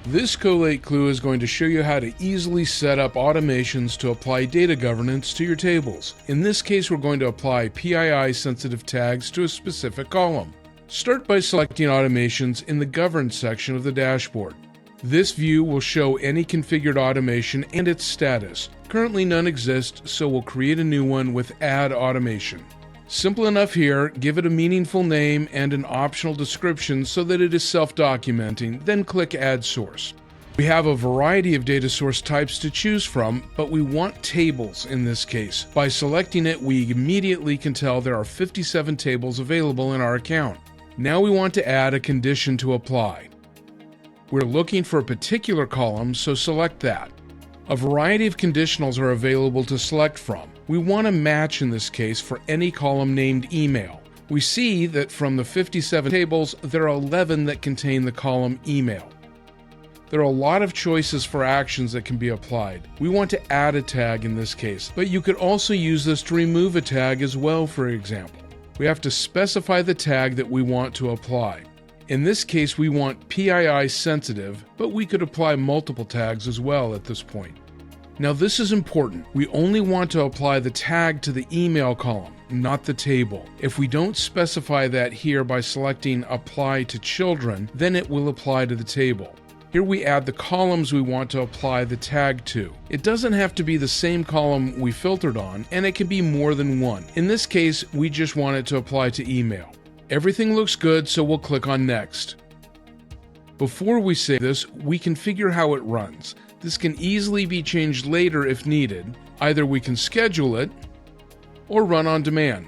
This Collate clue is going to show you how to easily set up automations to apply data governance to your tables. In this case, we're going to apply PII-sensitive tags to a specific column. Start by selecting Automations in the Govern section of the dashboard. This view will show any configured automation and its status. Currently none exist, so we'll create a new one with Add Automation. Simple enough here, give it a meaningful name and an optional description so that it is self-documenting, then click Add Source. We have a variety of data source types to choose from, but we want tables in this case. By selecting it, we immediately can tell there are 57 tables available in our account. Now we want to add a condition to apply. We're looking for a particular column, so select that. A variety of conditionals are available to select from. We want a match in this case for any column named email. We see that from the 57 tables, there are 11 that contain the column email. There are a lot of choices for actions that can be applied. We want to add a tag in this case, but you could also use this to remove a tag as well, for example. We have to specify the tag that we want to apply. In this case, we want PII sensitive, but we could apply multiple tags as well at this point. Now this is important. We only want to apply the tag to the email column, not the table. If we don't specify that here by selecting Apply to Children, then it will apply to the table. Here we add the columns we want to apply the tag to. It doesn't have to be the same column we filtered on, and it can be more than one. In this case, we just want it to apply to email. Everything looks good, so we'll click on Next. Before we save this, we configure how it runs. This can easily be changed later if needed. Either we can schedule it or run on demand.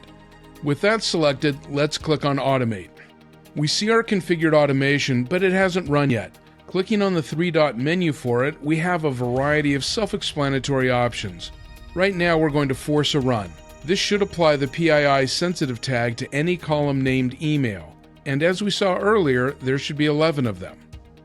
With that selected, let's click on Automate. We see our configured automation, but it hasn't run yet. Clicking on the three-dot menu for it, we have a variety of self-explanatory options. Right now, we're going to force a run. This should apply the PII sensitive tag to any column named email, and as we saw earlier, there should be 11 of them.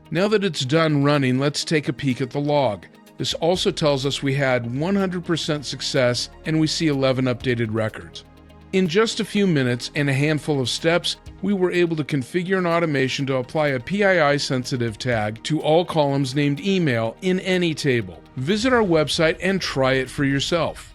Now that it's done running, let's take a peek at the log. This also tells us we had 100% success and we see 11 updated records. In just a few minutes and a handful of steps, we were able to configure an automation to apply a PII sensitive tag to all columns named email in any table. Visit our website and try it for yourself.